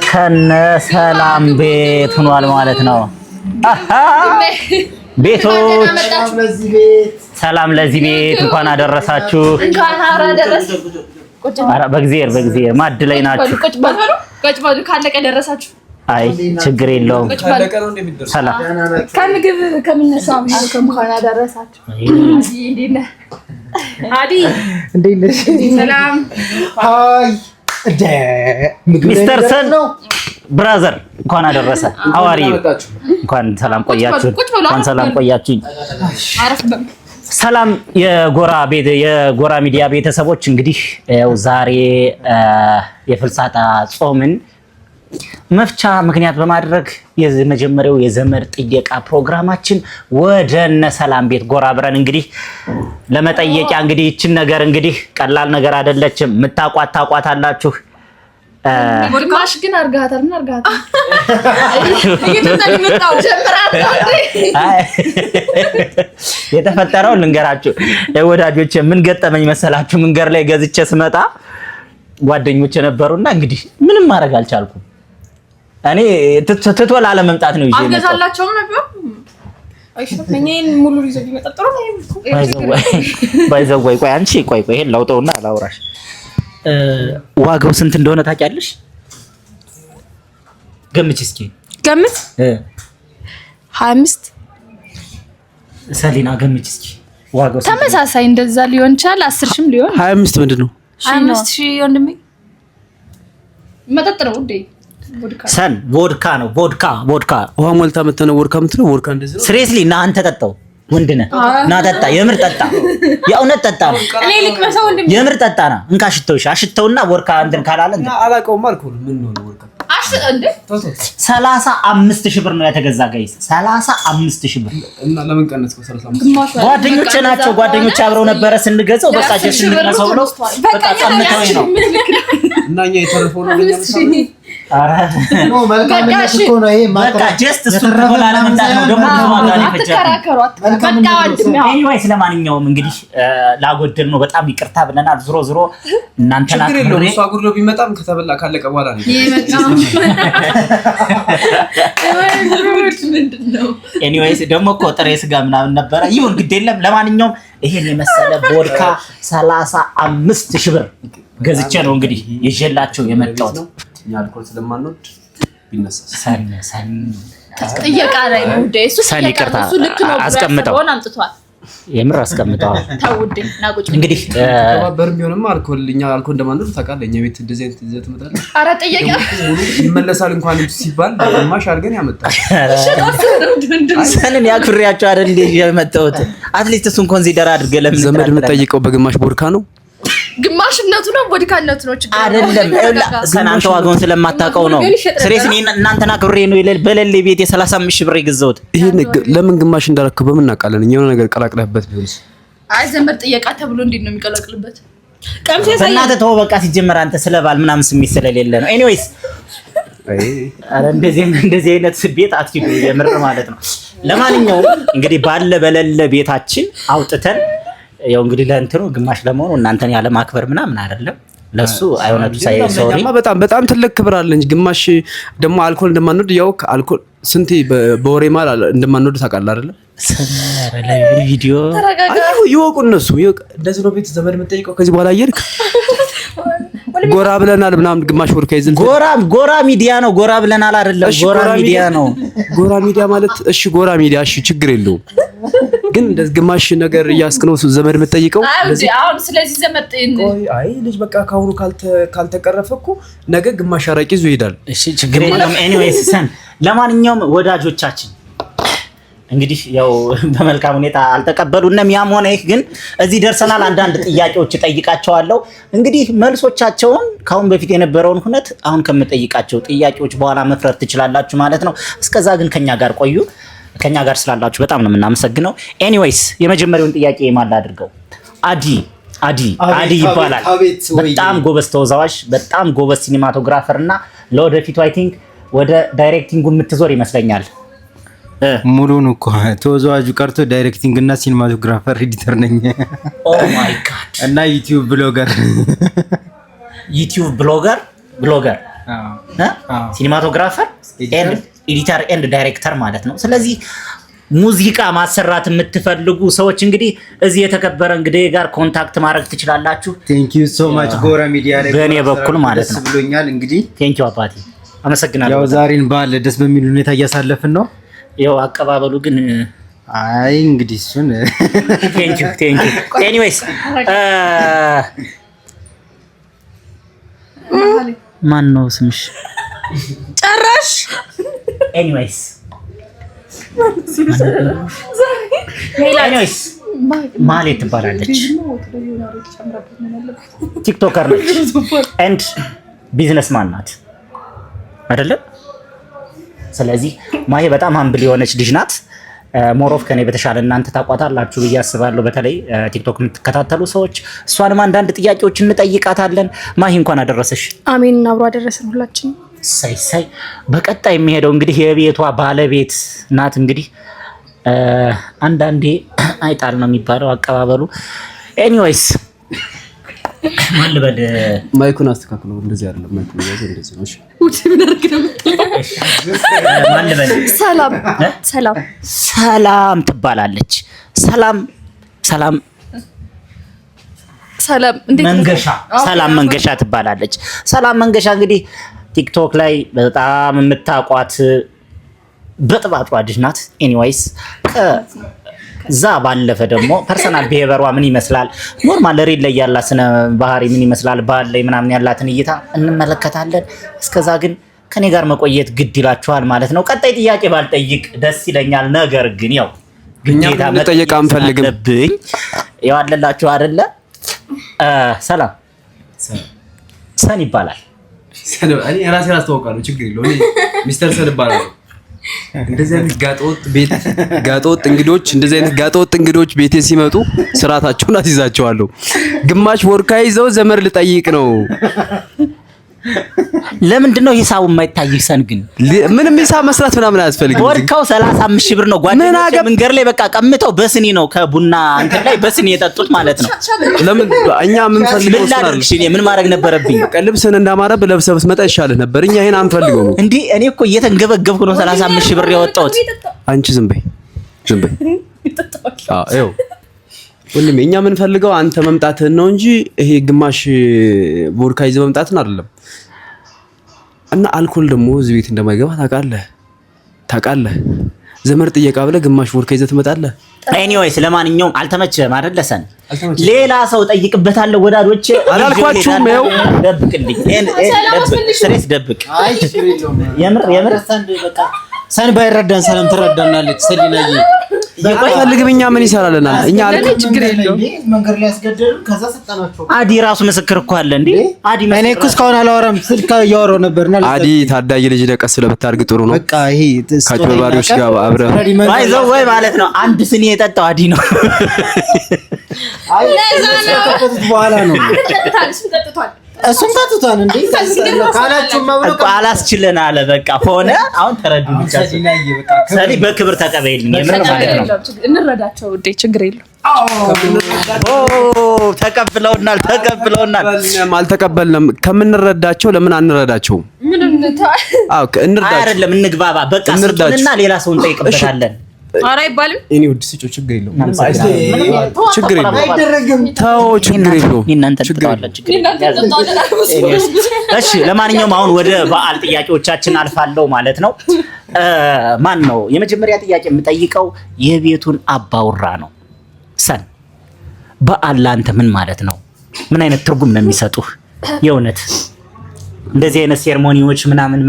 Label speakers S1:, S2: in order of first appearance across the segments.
S1: ከነ ሰላም ቤት ሆኗል ማለት ነው። ቤቶች ሰላም ለዚህ ቤት እንኳን አደረሳችሁ።
S2: እንኳን አደረሰ።
S1: በእግዚአብሔር ማድ ላይ ናችሁ።
S2: ቁጭ በሉ ካለቀ ደረሳችሁ።
S1: አይ ችግር የለውም። ሰላም
S2: ከምግብ ከምነሳው እንኳን አደረሳችሁ። አዲ
S3: እንዴት ነሽ?
S2: ሰላም
S3: ሃይ
S1: ሚስተር ሰን ብራዘር እንኳን አደረሰ። ሐዋሪ እንኳን ሰላም ቆያችሁ። እንኳን ሰላም ቆያችሁኝ። ሰላም የጎራ ሚዲያ ቤተሰቦች፣ እንግዲህ ያው ዛሬ የፍልሰታ ጾምን መፍቻ ምክንያት በማድረግ የመጀመሪያው የዘመድ ጥየቃ ፕሮግራማችን ወደ እነ ሰላም ቤት ጎራ ብረን እንግዲህ ለመጠየቂያ እንግዲህ እቺን ነገር እንግዲህ ቀላል ነገር አይደለችም። የምታቋት ታቋታላችሁ።
S2: ወድማሽ ግን አርጋታል ምን አርጋታል
S1: የተፈጠረው ልንገራችሁ ወዳጆቼ። ምን ገጠመኝ መሰላችሁ? መንገድ ላይ ገዝቼ ስመጣ ጓደኞቼ ነበሩና እንግዲህ ምንም ማድረግ አልቻልኩም። እኔ ትቶ ላለመምጣት ነው ይዤ ነው
S2: አገዛላቸው ነበር። አይሸፈኝን ሙሉ ይዘው ይመጣጥሩ ነው
S1: ባይዘው። ቆይ አንቺ ቆይ ይሄን ላውጣውና አላውራሽ። ዋጋው ስንት እንደሆነ ታውቂያለሽ? ገምች እስኪ
S2: ገምት።
S4: 25
S1: ሰሊና ገምች እስኪ ዋጋው ስንት?
S4: ተመሳሳይ እንደዛ ሊሆን ይችላል። 10 ሺህም ሊሆን
S3: 25 ምንድነው?
S4: 25 ሺህ ወንድሜ
S2: መጠጥ ነው እንዴ?
S1: ሰን ቮድካ ነው። ቮድካ
S3: ውሃ ሞልታ መተነው ወርካ ምትነው ወርካ እንደዚህ ነው።
S1: ሲሪየስሊ ና አንተ ጠጣው ወንድነ ና ጠጣ። የምር ጠጣ፣ የእውነት ጠጣ ነው።
S2: እኔ ልቅመሰው ወንድሜ
S1: የምር ጠጣ ና እንካ አሽተውና ወርካ እንትን ካላለ እንዴ
S3: አላውቀውም አልኩ። ምን ነው ወርካ
S2: እንዴ
S1: 35 ሺህ ብር ነው የተገዛ ጋይስ። 35 ሺህ ብር
S3: እና ለምን ቀነስከው? 35
S1: ጓደኞቼ ናቸው። ጓደኞቼ አብረው ነበረ ስንገዛው በቃ ጀስት እንቀሰው ብለው በቃ ቀምተውኝ ነው።
S3: እና እኛ የተረፈው ነው ለኛ
S1: አረ
S3: ነው መልካምነት እኮ ነው ይሄ።
S1: በቃ ጀስት እሱን ተቆላለ መጣ ነው ደግሞ ማጋሪ
S2: አትከራከሯት። በቃ ወንድሜ
S1: ኤኒዌይስ ለማንኛውም እንግዲህ ላጎደል ነው በጣም ይቅርታ ብለናል። ዝሮ እናንተና
S3: ነው እሷ ጉርሎ ቢመጣም ከተበላ ካለቀ በኋላ ነው
S2: የመጣው። ምንድነው?
S1: ኤኒዌይስ ደግሞ እኮ ጥሬ ስጋ ምናምን ነበረ። ይሁን ግድ የለም። ለማንኛውም ይሄን የመሰለ ቮድካ 35 ሺህ ብር ገዝቼ ነው እንግዲህ ይዤላቸው የመጣሁት።
S3: እኛ አልኮል ስለማንወድ ቢነሳስ
S1: ሰን
S2: ጥየቃ ላይ ነው እንዴ?
S1: ሰን ይቅርታ አስቀምጠው
S2: አምጥቷል።
S1: የምር አስቀምጠዋል።
S2: ታውዴ ናቁጭ
S1: እንግዲህ
S3: ተባበርም ቢሆንም አልኮል እኛ አልኮል እንደማንወድ ታውቃለህ። እኛ ቤት እንደዚህ አይነት ይዘት ትመጣለህ።
S2: ኧረ ጥየቃ
S3: ይመለሳል እንኳን ሲባል ማሽ አድርገን ያመጣል።
S1: ሰንን ያክብሬያቸው አይደል እንዴ የመጣሁት። አትሊስት እሱን ኮንሲደር አድርገህ ለምን
S3: ዘመድ የምጠይቀው በግማሽ ቦድካ ነው?
S2: ግማሽነቱ ነው ቦድካነቱ ነው ችግር
S1: አይደለም። ሰን አንተ ዋጋውን ስለማታውቀው ነው። ስሬስ እናንተና ክብሬ ነው ይለል በለሌ ቤት የ35 ሺህ ብር የገዛሁት።
S3: ይሄን ለምን ግማሽ እንዳረከው በምን እናውቃለን? የሆነ ነገር ቀላቅለህበት ቢሆንስ?
S2: አይ ዘመድ ጥየቃ ተብሎ እንዴት ነው የሚቀላቅልበት? ቀምሴ ሳይ
S1: እናንተ ተው በቃ። ሲጀመር አንተ ስለባል ምናምን ስሜት ስለሌለ ነው። ኤኒዌይስ አረ እንደዚህ አይነት ቤት አትሂዱ የምር ማለት ነው። ለማንኛውም እንግዲህ ባለ በለለ ቤታችን አውጥተን ያው እንግዲህ ለእንትኑ ግማሽ ለመሆኑ እናንተን ያለ ማክበር ምናምን አይደለም። ለሱ አይሆነቱ ሳይ ሶሪ
S3: በጣም ትልቅ ክብር አለኝ። ግማሽ ደግሞ አልኮል እንደማንወድ ያው አልኮል ስንቴ በወሬ ማል እንደማንወድ ታውቃለህ አይደል?
S1: ሰመረ ላይ ቪዲዮ
S3: አዩ ይወቁ እነሱ እንደዚህ ነው ቤት ዘመድ የምጠይቀው። ከዚህ በኋላ አየርክ ጎራ ብለናል ምናምን ግማሽ ወርካ ይዘን
S1: ጎራ ሚዲያ ነው። ጎራ ብለናል አይደለም፣ ጎራ ሚዲያ ነው።
S3: ጎራ ሚዲያ ማለት እሺ፣ ጎራ ሚዲያ እሺ፣ ችግር የለውም። ግን እንደዚህ ግማሽ ነገር እያስከነው ዘመድ የምጠይቀው
S2: አሁን ስለዚህ ዘመድ
S3: አይ ልጅ በቃ ካሁኑ ካልተቀረፈ እኮ ነገ ግማሽ አራቂ ይዞ ይሄዳል።
S1: እሺ ችግር የለውም። ኤኒዌይስ ሰን ለማንኛውም ወዳጆቻችን እንግዲህ ያው በመልካም ሁኔታ አልተቀበሉንም። ያም ሆነ ይህ ግን እዚህ ደርሰናል። አንዳንድ ጥያቄዎች ጠይቃቸዋለሁ። እንግዲህ መልሶቻቸውን ካሁን በፊት የነበረውን ሁነት አሁን ከምጠይቃቸው ጥያቄዎች በኋላ መፍረድ ትችላላችሁ ማለት ነው። እስከዛ ግን ከኛ ጋር ቆዩ። ከኛ ጋር ስላላችሁ በጣም ነው የምናመሰግነው። ኤኒዌይስ የመጀመሪያውን ጥያቄ ማላ አድርገው አዲ ይባላል። በጣም ጎበዝ ተወዛዋዥ፣ በጣም ጎበዝ ሲኒማቶግራፈር እና ለወደፊቱ አይ ቲንክ ወደ ዳይሬክቲንጉ የምትዞር ይመስለኛል።
S5: ሙሉን እኮ ተወዛዋዡ ቀርቶ ዳይሬክቲንግ እና ሲኒማቶግራፈር ኤዲተር ነኝ።
S1: ኦ ማይ ጋድ!
S5: እና ዩቲዩብ ብሎገር
S1: ሲኒማቶግራፈር ኤዲተር ኤንድ ዳይሬክተር ማለት ነው። ስለዚህ ሙዚቃ ማሰራት የምትፈልጉ ሰዎች እንግዲህ እዚህ የተከበረ እንግዲህ ጋር ኮንታክት ማድረግ ትችላላችሁ።
S5: ቴንክ ዩ ሶ ማች ጎራ ሚዲያ ላይ
S1: በእኔ በኩል ማለት ነው።
S5: ብሎኛል። እንግዲህ
S1: ቴንክ ዩ አባቴ አመሰግናለሁ።
S5: ያው ዛሬን በዓል ደስ በሚል ሁኔታ እያሳለፍን ነው።
S1: ያው አቀባበሉ ግን
S5: አይ እንግዲህ እሱን
S1: ቴንክ ዩ ኤኒዌይስ ማን ነው ስምሽ?
S2: ጨራሽ
S1: ኤኒዌይስ ማሌት ትባላለች። ቲክቶከር ነች ኤንድ ቢዝነስማን ናት አይደለም? ስለዚህ ማሄ በጣም ሀምብል የሆነች ልጅ ናት። ሞሮፍ ከኔ በተሻለ እናንተ ታቋታላችሁ ብዬ አስባለሁ። በተለይ ቲክቶክ የምትከታተሉ ሰዎች እሷንም አንዳንድ ጥያቄዎች እንጠይቃታለን። ማሂ እንኳን አደረሰሽ።
S4: አሜን። አብሮ አደረሰን ሁላችን።
S1: ሳይ በቀጣይ የሚሄደው እንግዲህ የቤቷ ባለቤት ናት። እንግዲህ አንዳንዴ አይጣል ነው የሚባለው አቀባበሉ። ኤኒዌይስ ማን ልበል?
S3: ማይኩን አስተካክሎ እንደዚህ አይደለም። ማይኩን እንደዚህ ነው። እሺ
S1: ማን ልበል? ሰላም ትባላለች። ሰላም መንገሻ ትባላለች። ሰላም መንገሻ እንግዲህ ቲክቶክ ላይ በጣም የምታውቋት በጥባጧ ልጅ ናት። ኤኒዌይስ ከዛ ባለፈ ደግሞ ፐርሰናል ቢሄቨሯ ምን ይመስላል፣ ኖርማል ሪል ላይ ያላት ስነ ባህሪ ምን ይመስላል፣ ባህል ላይ ምናምን ያላትን እይታ እንመለከታለን። እስከዛ ግን ከኔ ጋር መቆየት ግድ ይላችኋል ማለት ነው። ቀጣይ ጥያቄ ባልጠይቅ ደስ ይለኛል። ነገር ግን ያው ግዴታ
S3: መጠየቅ አንፈልግም።
S1: ያው አለላችሁ አይደለ? ሰላም ሰን ይባላል።
S3: እኔ ራሴን አስተዋውቃለሁ። ችግር የለውም። እኔ ሚስተር ሰን እባላለሁ። እንደዚህ አይነት ጋጠወጥ እንግዶች ቤቴ ሲመጡ ስርዓታቸውን አስይዛቸዋለሁ። ግማሽ ወርካ ይዘው ዘመር ልጠይቅ ነው።
S1: ለምንድን ነው ሂሳቡ የማይታይህ? ሰን ግን
S3: ምንም ሂሳብ መስራት ምናምን አያስፈልግም።
S1: ወርካው 35 ሺህ ብር ነው። ጓደኞቼ መንገድ ላይ በቃ ቀምተው በስኒ ነው ከቡና እንትን ላይ በስኒ የጠጡት ማለት ነው።
S3: ለምን እኛ ምን ፈልገው
S1: ስላልሽ እኔ ምን ማድረግ ነበረብኝ?
S3: ልብስን እንዳማረብ ለብሰህ ብትመጣ ይሻልህ ነበር። እኛ ይሄን አንፈልገው ነው
S1: እንዴ? እኔ እኮ እየተንገበገብኩ ነው 35 ሺህ ብር ያወጣሁት።
S3: አንቺ ዝም በይ። አዎ ወንድሜ፣ እኛ ምን ፈልገው አንተ መምጣትህን ነው እንጂ ይሄ ግማሽ ቦርካ ይዘህ መምጣትን አይደለም። እና አልኮል ደግሞ እዚህ ቤት እንደማይገባ ታውቃለህ። ዘመር ጥየቃ ብለህ ግማሽ ቦርካ ይዘህ ትመጣለህ።
S1: ኤኒዌይስ ለማንኛውም አልተመቸህም አይደል? ለሰን ሌላ ሰው ጠይቅበታለሁ። ወዳጆቼ
S3: አላልኳችሁም? ይኸው
S1: ደብቅልኝ። ስሬስ ደብቅ። የምር
S5: ሰን ባይረዳን ሰላም ትረዳናለች። ሰሊናዬ
S3: ይፈልግም እኛ ምን ይሰራልናል? እኛ አለ
S2: ችግር የለውም።
S5: መንገድ ላይ ያስገደሉ ከዛ ሰጣናቸው።
S1: አዲ ራሱ ምስክር እኮ አለ እንዴ? አዲ
S5: እኔ እኮ እስካሁን አላወራም። ስልክ እያወራሁ ነበርና
S3: አዲ ታዳጊ ልጅ ደቀስ ስለምታርግ ጥሩ ነው።
S5: በቃ ይሄ
S3: ከአጭበርባሪዎች ጋር አብረህ
S1: ባይዘው ወይ ማለት ነው። አንድ ስኒ የጠጣው አዲ ነው።
S5: አይ በኋላ ነው እሱም ታጥቷል እንዴ? ካላችሁ ማብረቅ
S1: አላስችለን አለ። በቃ ሆነ። አሁን ተረዱ ብቻ ሰሊ በክብር ተቀበይልኝ። የምር ማለት ነው።
S2: እንረዳቸው እንዴ? ችግር የለውም።
S1: ተቀብለውናል።
S3: አልተቀበልንም። ከምንረዳቸው ለምን አንረዳቸው?
S2: ምንም
S3: እንርዳቸው።
S1: አይደለም እንግባባ። በቃ ስጡንና ሌላ ሰው እንጠይቅበታለን።
S2: ኧረ አይባልም።
S3: እኔ ውድ ስጮ ችግር የለውም። ችግር የለውም።
S1: እሺ ለማንኛውም አሁን ወደ በዓል ጥያቄዎቻችን አልፋለሁ ማለት ነው። ማን ነው የመጀመሪያ ጥያቄ የምጠይቀው? የቤቱን አባውራ ነው። ሰን በዓል ለአንተ ምን ማለት ነው? ምን አይነት ትርጉም ነው የሚሰጡህ? የእውነት እንደዚህ አይነት ሴርሞኒዎች ምናምን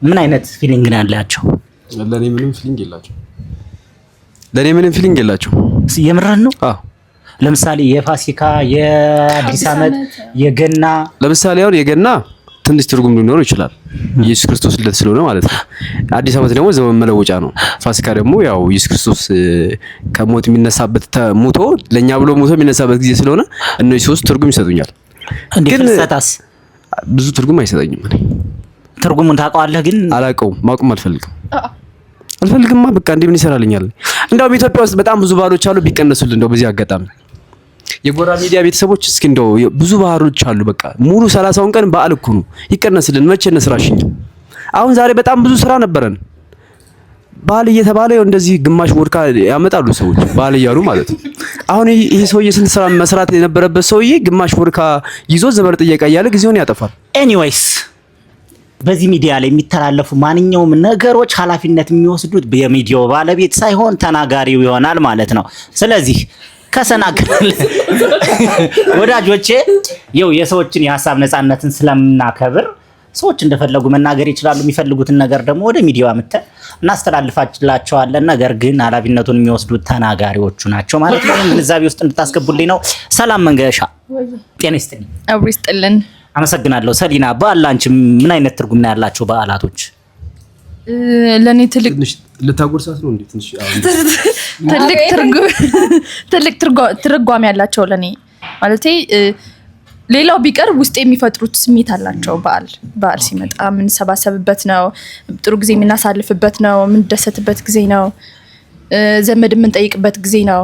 S1: ምን አይነት ፊሊንግ ነው ያላቸው?
S3: ለኔ ምንም ፊሊንግ የላቸው።
S1: የምራን ነው? አዎ። ለምሳሌ የፋሲካ፣ የአዲስ ዓመት፣ የገና
S3: ለምሳሌ አሁን የገና ትንሽ ትርጉም ሊኖረው ይችላል። ኢየሱስ ክርስቶስ ልደት ስለሆነ ማለት ነው። አዲስ ዓመት ደግሞ ዘመን መለወጫ ነው። ፋሲካ ደግሞ ያው ኢየሱስ ክርስቶስ ከሞት የሚነሳበት ሙቶ ለኛ ብሎ ሙቶ የሚነሳበት ጊዜ ስለሆነ እነዚህ ሶስት ትርጉም ይሰጡኛል።
S1: ግን ፍልሰታስ
S3: ብዙ ትርጉም አይሰጠኝም። እኔ
S1: ትርጉሙን ታውቀዋለህ? ግን
S3: አላውቀውም። ማወቅም አልፈልግማ። በቃ እንዴ ምን ይሰራልኛል? እንደውም ኢትዮጵያ ውስጥ በጣም ብዙ ባሎች አሉ። ቢቀነሱልን እንደው በዚህ አጋጣሚ የጎራ ሚዲያ ቤተሰቦች እስኪ እንደው ብዙ ባህሮች አሉ። በቃ ሙሉ 30ውን ቀን በዓል እኮ ነው። ይቀነስልን። መቼ እንስራሽኝ? አሁን ዛሬ በጣም ብዙ ስራ ነበረን። በዓል እየተባለ እንደዚህ ግማሽ ወድካ ያመጣሉ ሰዎች በዓል እያሉ ማለት ነው። አሁን ይሄ ሰውዬ ስንት ስራ መስራት የነበረበት ሰውዬ ግማሽ ወድካ ይዞ ዘበር ጥየቃ እያለ ጊዜውን ያጠፋል።
S1: ኤኒዌይስ በዚህ ሚዲያ ላይ የሚተላለፉ ማንኛውም ነገሮች ኃላፊነት የሚወስዱት የሚዲያው ባለቤት ሳይሆን ተናጋሪው ይሆናል ማለት ነው። ስለዚህ ከሰናክል ወዳጆቼ የሰዎችን የሀሳብ ነፃነትን ስለምናከብር ሰዎች እንደፈለጉ መናገር ይችላሉ። የሚፈልጉትን ነገር ደግሞ ወደ ሚዲያው አምጥተን እናስተላልፋላቸዋለን። ነገር ግን ኃላፊነቱን የሚወስዱት ተናጋሪዎቹ ናቸው ማለት ነው። ግንዛቤ ውስጥ እንድታስገቡልኝ ነው። ሰላም መንገሻ፣ ጤና ይስጥልኝ።
S2: አብሮ ይስጥልን።
S1: አመሰግናለሁ። ሰሊና፣ በዓል አንቺ ምን አይነት ትርጉም ነው ያላቸው በዓላቶች?
S2: ለኔ ትልቅ
S3: ልታጎርሳት ነው እንዴ?
S2: ትልቅ ትርጓሜ ያላቸው ለኔ ማለቴ ሌላው ቢቀር ውስጥ የሚፈጥሩት ስሜት አላቸው። በዓል ሲመጣ የምንሰባሰብበት ነው፣ ጥሩ ጊዜ የምናሳልፍበት ነው፣ የምንደሰትበት ጊዜ ነው፣ ዘመድ የምንጠይቅበት ጊዜ ነው።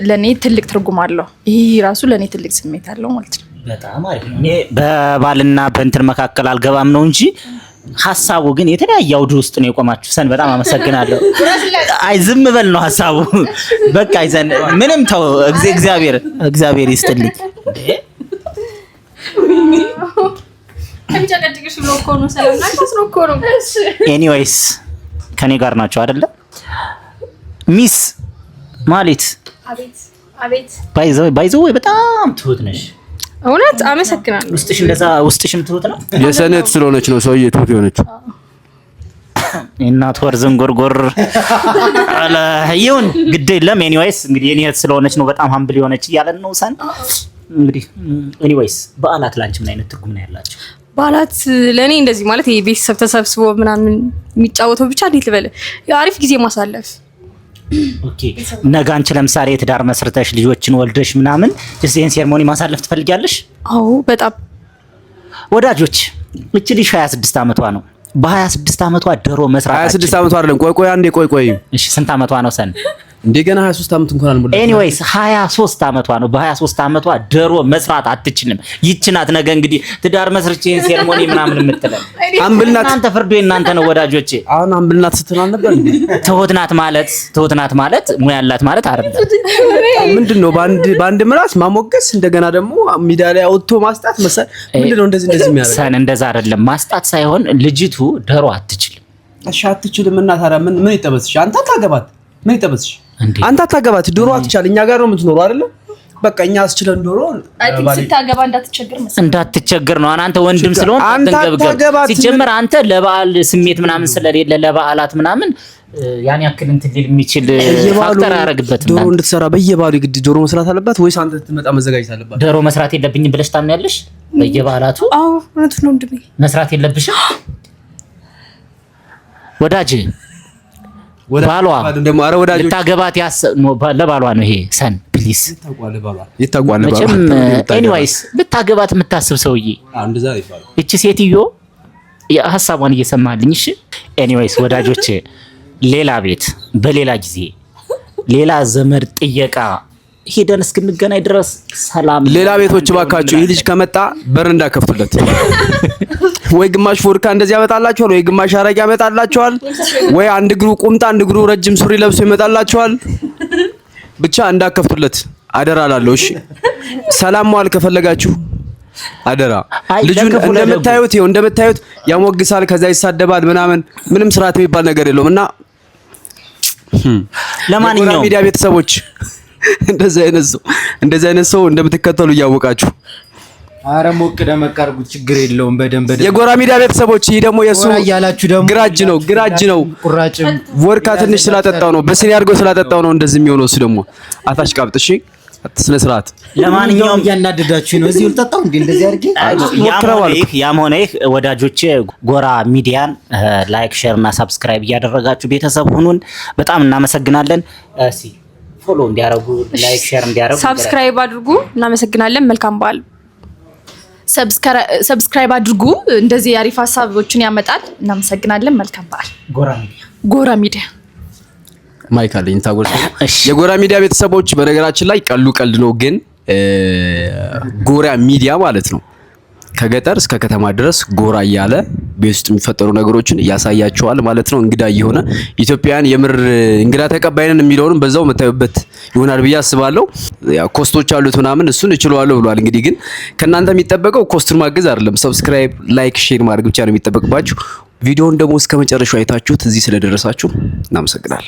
S2: ለኔ ትልቅ ትርጉም አለው። ይሄ ራሱ ለኔ ትልቅ ስሜት አለው ማለት ነው።
S1: በጣም አሪፍ ነው። እኔ በባልና በእንትን መካከል አልገባም ነው እንጂ ሀሳቡ ግን የተለያየ አውድ ውስጥ ነው የቆማችሁ። ሰን በጣም አመሰግናለሁ። አይ ዝም በል ነው ሀሳቡ። በቃ ይዘን ምንም ተው። እግዚአብሔር ይስጥልኝ። ኤኒዌይስ ከኔ ጋር ናቸው አይደለ? ሚስ ማለት
S4: አቤት
S1: ባይዘው በጣም ትሁት ነሽ።
S4: እውነት አመሰግናለሁ።
S1: ውስጥሽም ትሁት ነው።
S3: የሰነት ስለሆነች ነው ሰውዬ ትሁት የሆነችው።
S1: እናት ወር ዝንጎርጎር አለ ይሁን ግድ የለም። ኤኒዌይስ እንግዲህ የኔ እህት ስለሆነች ነው በጣም ሀምብል የሆነች እያለን ነው ሰን እንግዲህ ኤኒዌይስ በዓላት ላንቺ ምን አይነት ትርጉም ነው ያላቸው?
S4: በዓላት ለኔ እንደዚህ ማለት ይሄ ቤተሰብ ተሰብስቦ ምናምን የሚጫወተው ብቻ እንዴት ልበል አሪፍ ጊዜ ማሳለፍ።
S1: ኦኬ ነገ አንቺ ለምሳሌ የትዳር መስርተሽ ልጆችን ወልደሽ ምናምን እዚህን ሴርሞኒ ማሳለፍ ትፈልጊያለሽ?
S4: አዎ በጣም
S1: ወዳጆች። እቺ ልጅ 26 ዓመቷ ነው። በ26 ዓመቷ ዶሮ መስራት
S3: 26 ዓመቷ አይደለም። ቆይ አንዴ ቆይ።
S1: እሺ ስንት ዓመቷ ነው ሰን?
S3: እንደገና 23 ዓመት እንኳን አልሞላም።
S1: ኤኒዌይስ 23 ዓመቷ ነው። በ23 ዓመቷ ዶሮ መስራት አትችልም። ይችናት ነገ እንግዲህ ትዳር መስርቼ ሴርሞኒ ምናምን የምትለው
S3: አምብልናት።
S1: እናንተ ፍርዱ እናንተ ነው ወዳጆቼ።
S3: አሁን አምብልናት ስትናል ነበር እንዴ?
S1: ትሁት ናት ማለት ሙያ ያላት ማለት አይደለም።
S3: ምንድነው በአንድ ምላስ ማሞገስ እንደገና ደግሞ ሚዲያ ላይ አውጥቶ ማስጣት መሰል ምንድነው? እንደዚህ የሚያደርግ
S1: ሰን እንደዛ አይደለም። ማስጣት ሳይሆን ልጅቱ ዶሮ አትችልም።
S3: እሺ አትችልም እና ታዲያ ምን ይጠበስሽ? አንተ አታገባት። ምን ይጠበስሽ? አንተ አታገባት። ዶሮ አትቻል። እኛ ጋር ነው የምትኖረው አይደለ? በቃ እኛ አስችለን ዶሮ
S2: ስታገባ
S1: እንዳትቸገር ነው። አንተ ወንድም ስለሆነ አትንገብገብ። ሲጀመር አንተ ለበዓል ስሜት ምናምን ስለሌለ ለበዓላት ምናምን ያን ያክል እንትን ሊል የሚችል ፋክተር አያረግበትም።
S3: ዶሮ እንድትሰራ በየበዓሉ ግድ ዶሮ መስራት አለባት ወይስ አንተ ትመጣ መዘጋጀት አለባት?
S1: ዶሮ መስራት የለብኝም ብለሽ ታምኛለሽ? በየበዓላቱ
S4: አዎ እውነት ነው እንዴ?
S1: መስራት የለብሽም ወዳጅ። ባሏ
S3: ደግሞ አረ ወዳጆች
S1: ልታገባት ለባሏ ነው ይሄ ሰን ፕሊስ
S3: ይታቋል።
S1: መቼም ኤኒዌይስ ልታገባት የምታስብ ሰውዬ
S3: እንደዛ ይባላል።
S1: እቺ ሴትዮ ሀሳቧን እየሰማልኝ። እሺ ኤኒዌይስ ወዳጆች ሌላ ቤት በሌላ ጊዜ ሌላ ዘመድ ጥየቃ ሄደን እስክንገናኝ ድረስ ሰላም።
S3: ሌላ ቤቶች ባካችሁ ይህ ልጅ ከመጣ በር እንዳከፍቱለት። ወይ ግማሽ ፎርካ እንደዚህ ያመጣላችኋል፣ ወይ ግማሽ አረቂ ያመጣላችኋል፣ ወይ አንድ እግሩ ቁምጣ አንድ እግሩ ረጅም ሱሪ ለብሶ ይመጣላችኋል። ብቻ እንዳከፍቱለት አደራ እላለሁ። እሺ ሰላም ዋል ከፈለጋችሁ አደራ። ልጁን እንደምታዩት ያሞግሳል፣ ከዛ ይሳደባል ምናምን፣ ምንም ስርዓት የሚባል ነገር የለውም። እና
S1: ለማንኛውም
S3: ሚዲያ ቤተሰቦች እንደዚህ አይነት ሰው እንደምትከተሉ እያወቃችሁ
S5: አረ ሞቅ ደመቅ አድርጉት፣ ችግር የለውም። በደንብ
S3: የጎራ ሚዲያ ቤተሰቦች ይሄ ደግሞ የሱ ግራጅ ነው።
S5: ቁራጭም
S3: ወርካ ትንሽ ስላጠጣው ነው፣ በስኒ አድርጎ ስላጠጣው ነው እንደዚህ የሚሆነው። እሱ ደግሞ አታሽ ቃብጥ። እሺ ስነ ስርዓት።
S5: ለማንኛውም እያናደዳችሁ ነው። እዚህ ልጠጣው እንዴ እንደዚህ አድርጌ
S1: ያም ሆነ ይህ ወዳጆቼ ጎራ ሚዲያን ላይክ፣ ሼር እና ሰብስክራይብ እያደረጋችሁ ቤተሰብ ሁኑን። በጣም እናመሰግናለን። እሺ ፎሎ እንዲያረጉ ላይክ ሼር እንዲያረጉ
S4: ሰብስክራይብ አድርጉ። እናመሰግናለን። መልካም በዓል።
S2: ሰብስክራይብ አድርጉ። እንደዚህ አሪፍ ሀሳቦችን ያመጣል። እናመሰግናለን። መልካም በዓል።
S1: ጎራ ሚዲያ
S3: ማይክ አለኝ ታጎርስ። የጎራ ሚዲያ ቤተሰቦች በነገራችን ላይ ቀልድ ነው፣ ግን ጎራ ሚዲያ ማለት ነው ከገጠር እስከ ከተማ ድረስ ጎራ እያለ ቤት ውስጥ የሚፈጠሩ ነገሮችን እያሳያቸዋል ማለት ነው። እንግዳ እየሆነ ኢትዮጵያን የምር እንግዳ ተቀባይነን የሚለውንም በዛው መታየበት ይሆናል ብዬ አስባለሁ። ያው ኮስቶች አሉት ምናምን እሱን እችላለሁ ብሏል። እንግዲህ ግን ከናንተ የሚጠበቀው ኮስቱን ማገዝ አይደለም፣ ሰብስክራይብ፣ ላይክ፣ ሼር ማድረግ ብቻ ነው የሚጠበቅባችሁ። ቪዲዮውን ደግሞ እስከ መጨረሻው አይታችሁት እዚህ ስለደረሳችሁ እናመሰግናለን።